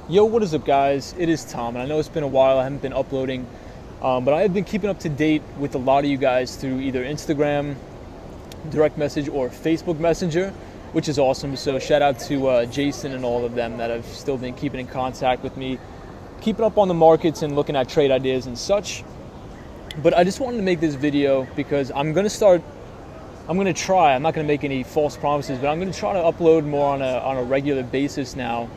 Yo, what is up, guys? It is Tom, and I know it's been a while. I haven't been uploading, but I have been keeping up to date with a lot of you guys through either Instagram, direct message, or Facebook Messenger, which is awesome. So shout out to Jason and all of them that have still been keeping in contact with me, keeping up on the markets and looking at trade ideas and such. But I just wanted to make this video because I'm going to try, I'm not going to make any false promises, but I'm going to try to upload more on a regular basis now.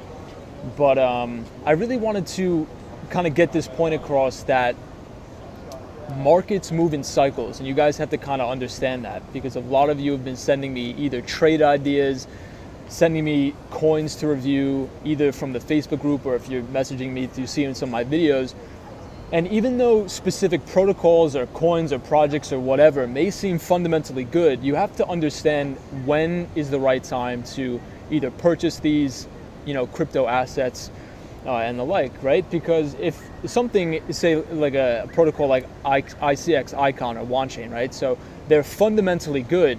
But I really wanted to kind of get this point across that markets move in cycles, and you guys have to kind of understand that, because a lot of you have been sending me either trade ideas, sending me coins to review, either from the Facebook group or if you're messaging me to see in some of my videos. And even though specific protocols or coins or projects or whatever may seem fundamentally good, you have to understand when is the right time to either purchase these, crypto assets and the like, right? Because if something, say like a protocol like ICX, Icon, or OneChain, right? So they're fundamentally good,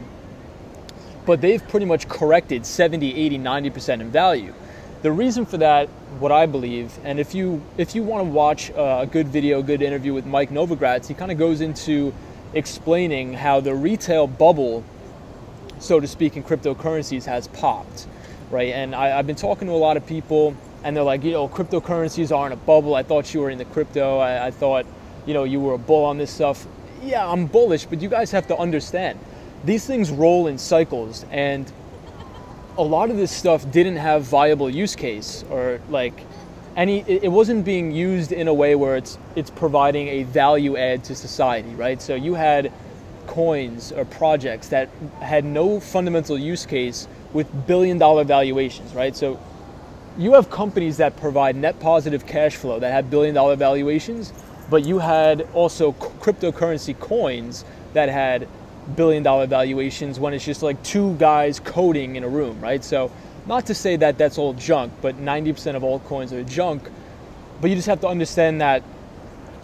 but they've pretty much corrected 70, 80, 90% in value. The reason for that, what I believe, and if you want to watch a good video, good interview with Mike Novogratz, he kind of goes into explaining how the retail bubble, so to speak, in cryptocurrencies has popped, right? And I've been talking to a lot of people, and they're like, cryptocurrencies aren't a bubble. I thought you were into crypto. I thought, you were a bull on this stuff. Yeah, I'm bullish, but you guys have to understand, these things roll in cycles, and a lot of this stuff didn't have viable use case, or it wasn't being used in a way where it's providing a value add to society, right? So you had coins or projects that had no fundamental use case with billion-dollar valuations, right? So you have companies that provide net positive cash flow that have billion-dollar valuations, but you had also cryptocurrency coins that had billion-dollar valuations when it's just like two guys coding in a room, right? So not to say that that's all junk, but 90% of altcoins are junk. But you just have to understand that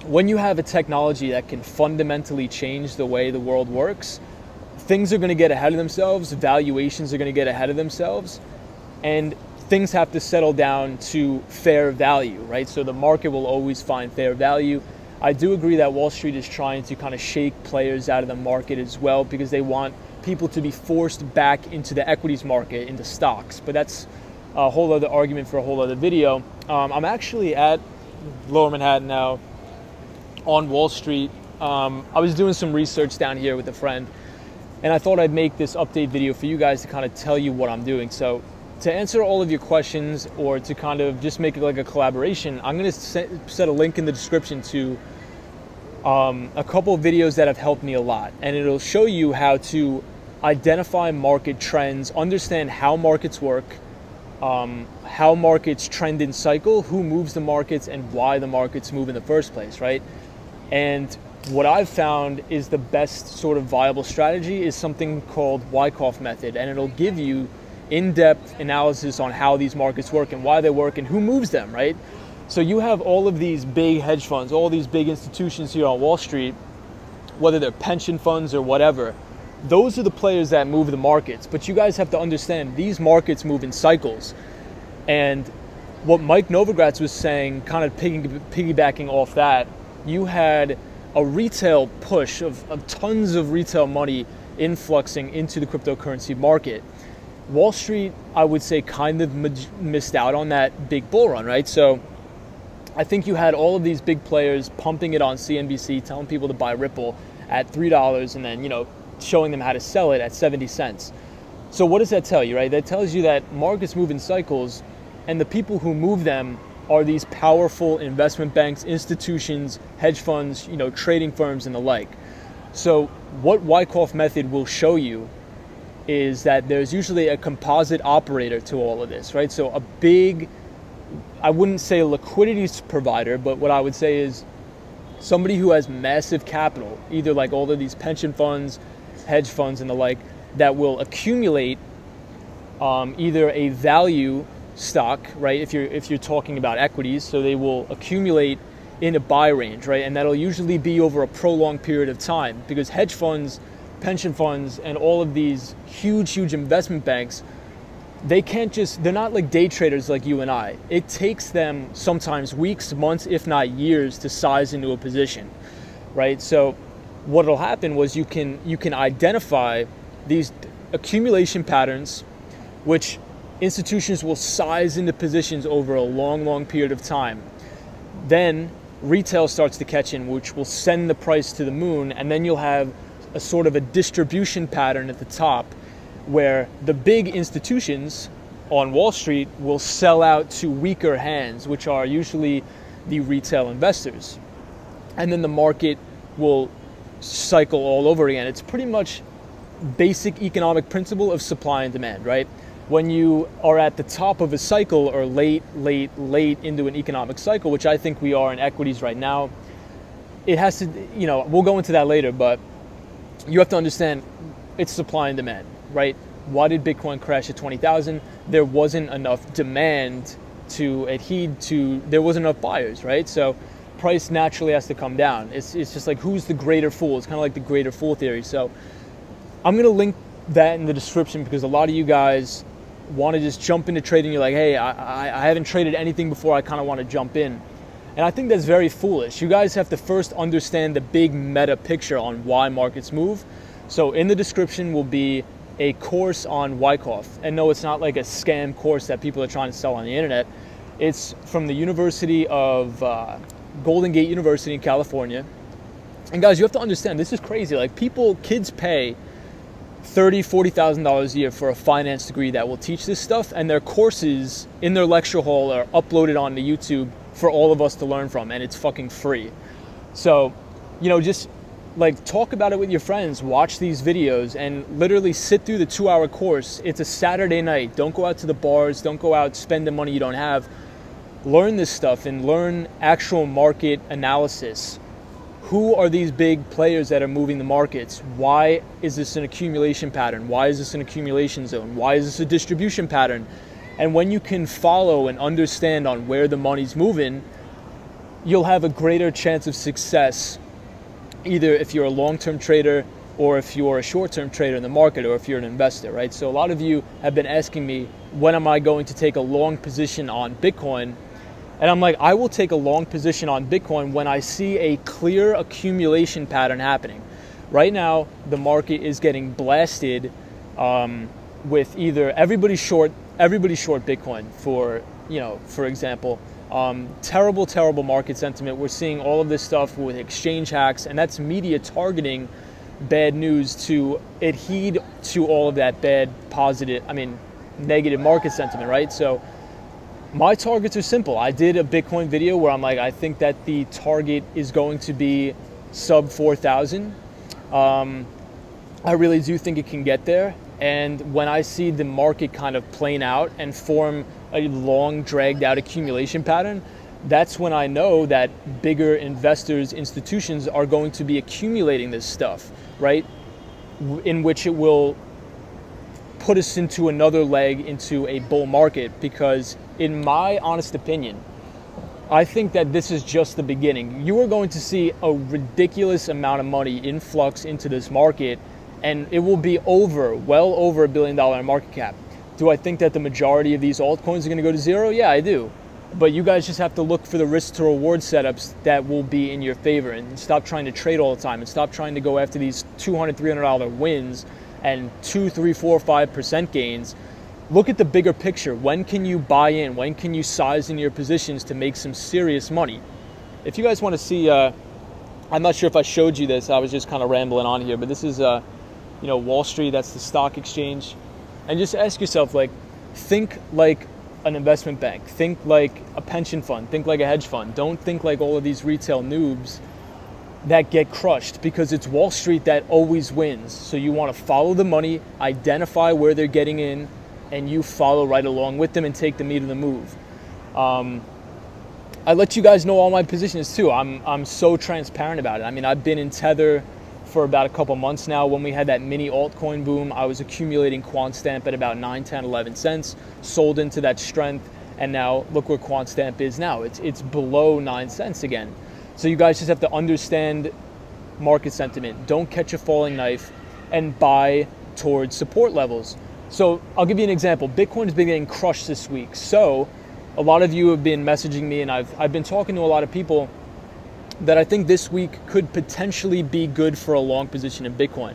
when you have a technology that can fundamentally change the way the world works, things are going to get ahead of themselves, valuations are going to get ahead of themselves, and things have to settle down to fair value, right? So the market will always find fair value. I do agree that Wall Street is trying to kind of shake players out of the market as well, because they want people to be forced back into the equities market, into stocks. But that's a whole other argument for a whole other video. I'm actually at Lower Manhattan now on Wall Street. I was doing some research down here with a friend, and I thought I'd make this update video for you guys to kind of tell you what I'm doing. So to answer all of your questions, or to kind of just make it like a collaboration, I'm going to set a link in the description to a couple of videos that have helped me a lot. And it'll show you how to identify market trends, understand how markets work, how markets trend in cycle, who moves the markets, and why the markets move in the first place, right? And what I've found is the best sort of viable strategy is something called Wyckoff Method, and it'll give you in-depth analysis on how these markets work and why they work and who moves them, right? So you have all of these big hedge funds, all these big institutions here on Wall Street, whether they're pension funds or whatever. Those are the players that move the markets. But you guys have to understand, these markets move in cycles. And what Mike Novogratz was saying, kind of piggybacking off that, you had a retail push of tons of retail money influxing into the cryptocurrency market. Wall Street, I would say, kind of missed out on that big bull run, right? So I think you had all of these big players pumping it on CNBC, telling people to buy Ripple at $3, and then, showing them how to sell it at 70 cents. So what does that tell you, right? That tells you that markets move in cycles, and the people who move them are these powerful investment banks, institutions, hedge funds, trading firms, and the like. So what Wyckoff Method will show you is that there's usually a composite operator to all of this, right? So a big, I wouldn't say liquidity provider, but what I would say is somebody who has massive capital, either like all of these pension funds, hedge funds, and the like, that will accumulate either a value stock, right? If you're talking about equities, so they will accumulate in a buy range, right? And that'll usually be over a prolonged period of time, because hedge funds, pension funds, and all of these huge investment banks, they can't just, they're not like day traders like you and I. It takes them sometimes weeks, months, if not years to size into a position, right? So what'll happen was you can identify these accumulation patterns, which institutions will size into positions over a long period of time. Then retail starts to catch in, which will send the price to the moon, and then you'll have a sort of a distribution pattern at the top where the big institutions on Wall Street will sell out to weaker hands, which are usually the retail investors. And then the market will cycle all over again. It's pretty much basic economic principle of supply and demand, right? When you are at the top of a cycle or late into an economic cycle, which I think we are in equities right now, it has to, we'll go into that later, but you have to understand it's supply and demand, right? Why did Bitcoin crash at 20,000? There wasn't enough demand to adhere to, there wasn't enough buyers, right? So price naturally has to come down. It's just like, who's the greater fool? It's kind of like the greater fool theory. So I'm going to link that in the description because a lot of you guys want to just jump into trading. You're like, hey, I haven't traded anything before. I kind of want to jump in. And I think that's very foolish. You guys have to first understand the big meta picture on why markets move. So in the description will be a course on Wyckoff. And no, it's not like a scam course that people are trying to sell on the internet. It's from the University of Golden Gate University in California. And guys, you have to understand, this is crazy. Like kids pay $30,000, $40,000 a year for a finance degree that will teach this stuff, and their courses in their lecture hall are uploaded onto YouTube for all of us to learn from, and it's fucking free. So, just like talk about it with your friends, watch these videos, and literally sit through the 2-hour course. It's a Saturday night. Don't go out to the bars. Don't go out spending money you don't have. Learn this stuff and learn actual market analysis. Who are these big players that are moving the markets? Why is this an accumulation pattern? Why is this an accumulation zone? Why is this a distribution pattern? And when you can follow and understand on where the money's moving, you'll have a greater chance of success, either if you're a long-term trader or if you're a short-term trader in the market or if you're an investor, right? So a lot of you have been asking me, when am I going to take a long position on Bitcoin? And I'm like, I will take a long position on Bitcoin when I see a clear accumulation pattern happening. Right now, the market is getting blasted with either everybody short Bitcoin, for example. Terrible market sentiment. We're seeing all of this stuff with exchange hacks, and that's media targeting bad news to adhere to all of that negative market sentiment, right? So my targets are simple. I did a Bitcoin video where I'm like, I think that the target is going to be sub 4,000. I really do think it can get there. And when I see the market kind of playing out and form a long dragged out accumulation pattern, that's when I know that bigger investors, institutions are going to be accumulating this stuff, right? In which it will put us into another leg into a bull market, because in my honest opinion, I think that this is just the beginning. You are going to see a ridiculous amount of money influx into this market, and it will be well over $1 billion market cap. Do I think that the majority of these altcoins are going to go to zero? Yeah, I do. But you guys just have to look for the risk to reward setups that will be in your favor, and stop trying to trade all the time, and stop trying to go after these $200, $300 wins and 2, 3, 4, 5% gains. Look at the bigger picture. When can you buy in? When can you size in your positions to make some serious money? If you guys want to see, I'm not sure if I showed you this. I was just kind of rambling on here, but this is, Wall Street. That's the stock exchange. And just ask yourself, think like an investment bank. Think like a pension fund. Think like a hedge fund. Don't think like all of these retail noobs that get crushed, because it's Wall Street that always wins. So you want to follow the money, identify where they're getting in, and you follow right along with them and take the meat of the move. I let you guys know all my positions too. I'm so transparent about it. I mean, I've been in Tether for about a couple months now. When we had that mini altcoin boom, I was accumulating QuantStamp at about 9, 10, 11 cents, sold into that strength, and now look where QuantStamp is now. It's below 9 cents again. So you guys just have to understand market sentiment. Don't catch a falling knife and buy towards support levels. So I'll give you an example. Bitcoin has been getting crushed this week. So a lot of you have been messaging me, and I've been talking to a lot of people that I think this week could potentially be good for a long position in Bitcoin.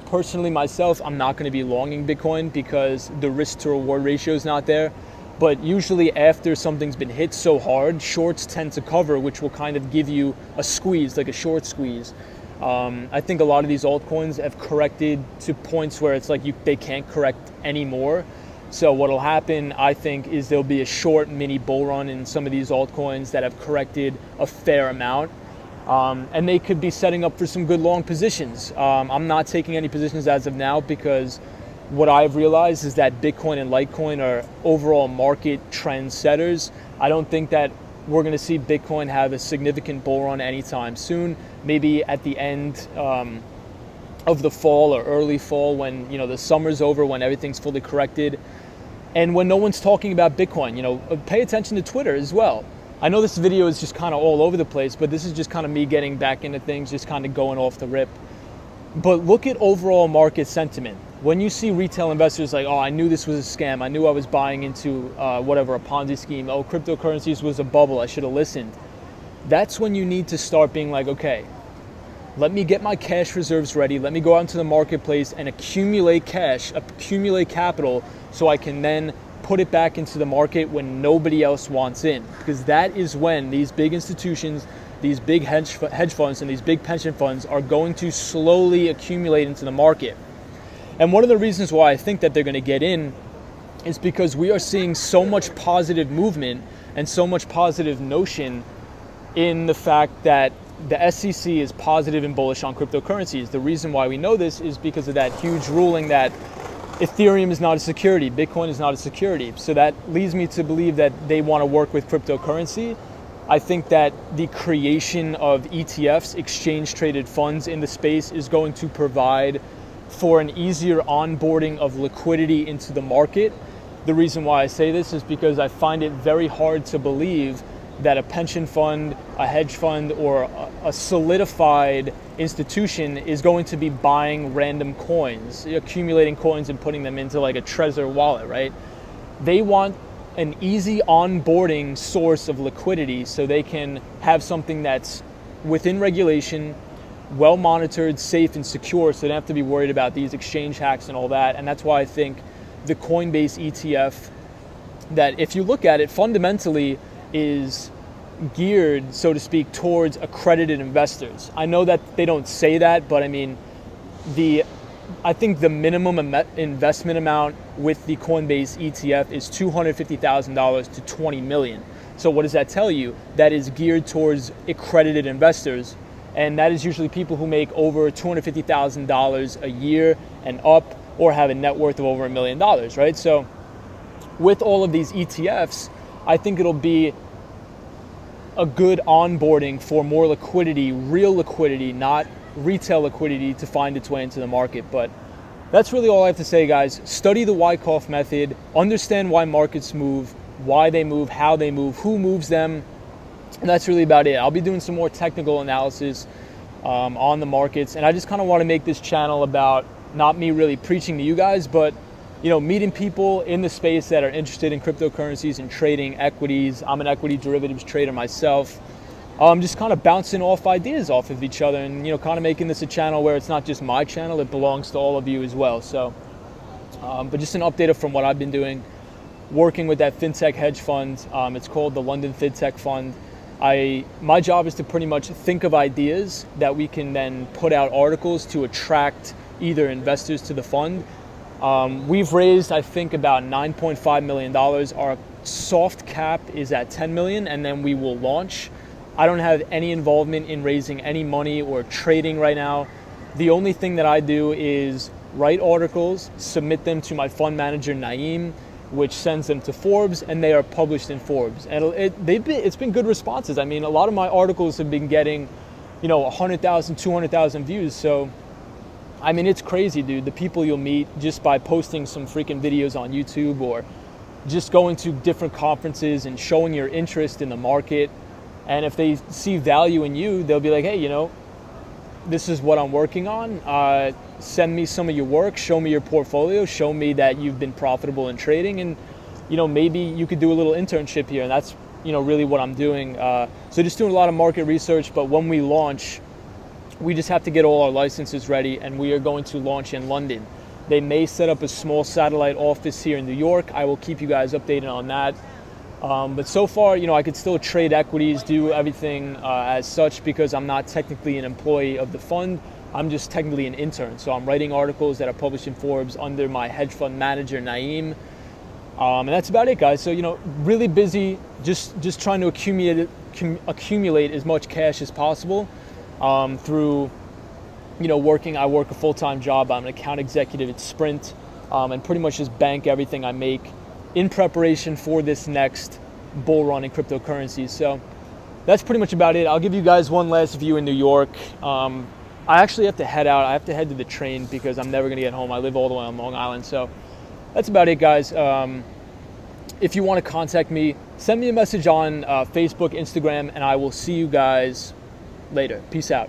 Personally, myself, I'm not going to be longing Bitcoin because the risk to reward ratio is not there. But usually after something's been hit so hard, shorts tend to cover, which will kind of give you a squeeze, like a short squeeze. I think a lot of these altcoins have corrected to points where it's like they can't correct anymore. So what'll happen, I think, is there'll be a short mini bull run in some of these altcoins that have corrected a fair amount. And they could be setting up for some good long positions. I'm not taking any positions as of now because what I've realized is that Bitcoin and Litecoin are overall market trend setters. I don't think that we're going to see Bitcoin have a significant bull run anytime soon. Maybe at the end of the fall or early fall when the summer's over, when everything's fully corrected, and when no one's talking about Bitcoin. Pay attention to Twitter as well. I know this video is just kind of all over the place, but this is just kind of me getting back into things, just kind of going off the rip. But look at overall market sentiment. When you see retail investors like, oh, I knew this was a scam. I knew I was buying into a Ponzi scheme. Oh, cryptocurrencies was a bubble. I should have listened. That's when you need to start being like, okay, let me get my cash reserves ready. Let me go out into the marketplace and accumulate cash, accumulate capital, so I can then put it back into the market when nobody else wants in. Because that is when these big institutions, these big hedge funds and these big pension funds are going to slowly accumulate into the market. And one of the reasons why I think that they're going to get in is because we are seeing so much positive movement and so much positive notion in the fact that the SEC is positive and bullish on cryptocurrencies. The reason why we know this is because of that huge ruling that Ethereum is not a security, Bitcoin is not a security. So that leads me to believe that they want to work with cryptocurrency. I think that the creation of ETFs, exchange traded funds in the space, is going to provide for an easier onboarding of liquidity into the market. The reason why I say this is because I find it very hard to believe that a pension fund, a hedge fund, or a solidified institution is going to be buying random coins, accumulating coins and putting them into like a Trezor wallet, right? They want an easy onboarding source of liquidity so they can have something that's within regulation, well monitored, safe, and secure, so they don't have to be worried about these exchange hacks and all that. And that's why I think the Coinbase ETF, that if you look at it fundamentally, is geared, so to speak, towards accredited investors. I know that they don't say that, but I mean, I think the minimum investment amount with the Coinbase ETF is $250,000 to $20 million. So what does that tell you? That is geared towards accredited investors, and that is usually people who make over $250,000 a year and up, or have a net worth of over $1 million, right? So with all of these ETFs, I think it'll be a good onboarding for more liquidity, real liquidity, not retail liquidity, to find its way into the market. But that's really all I have to say, guys. Study the Wyckoff Method, understand why markets move, why they move, how they move, who moves them, and that's really about it. I'll be doing some more technical analysis on the markets, and I just kind of want to make this channel about not me really preaching to you guys, but meeting people in the space that are interested in cryptocurrencies and trading equities. I'm an equity derivatives trader myself. Just kind of bouncing off ideas off of each other, and kind of making this a channel where it's not just my channel, it belongs to all of you as well. So, but just an update from what I've been doing, working with that fintech hedge fund. It's called the London Fintech Fund. My job is to pretty much think of ideas that we can then put out articles to attract either investors to the fund. We've raised, I think, about $9.5 million. Our soft cap is at $10 million, and then we will launch. I don't have any involvement in raising any money or trading right now. The only thing that I do is write articles, submit them to my fund manager, Naeem, which sends them to Forbes, and they are published in Forbes. And it's been good responses. I mean, a lot of my articles have been getting, 100,000, 200,000 views. So, I mean, it's crazy, dude. The people you'll meet just by posting some freaking videos on YouTube, or just going to different conferences and showing your interest in the market. And if they see value in you, they'll be like, hey, this is what I'm working on. Send me some of your work, show me your portfolio, show me that you've been profitable in trading, and maybe you could do a little internship here. And that's really what I'm doing. So just doing a lot of market research. But when we launch, we just have to get all our licenses ready, and we are going to launch in London. They may set up a small satellite office here in New York. I will keep you guys updated on that. But so far, I could still trade equities, do everything as such, because I'm not technically an employee of the fund. I'm just technically an intern. So I'm writing articles that are published in Forbes under my hedge fund manager, Naeem. And that's about it, guys. So, really busy, just trying to accumulate as much cash as possible through, working. I work a full-time job. I'm an account executive at Sprint, and pretty much just bank everything I make in preparation for this next bull run in cryptocurrencies. So that's pretty much about it. I'll give you guys one last view in New York. I actually have to head out. I have to head to the train because I'm never going to get home. I live all the way on Long Island. So that's about it, guys. If you want to contact me, send me a message on Facebook, Instagram, and I will see you guys later. Peace out.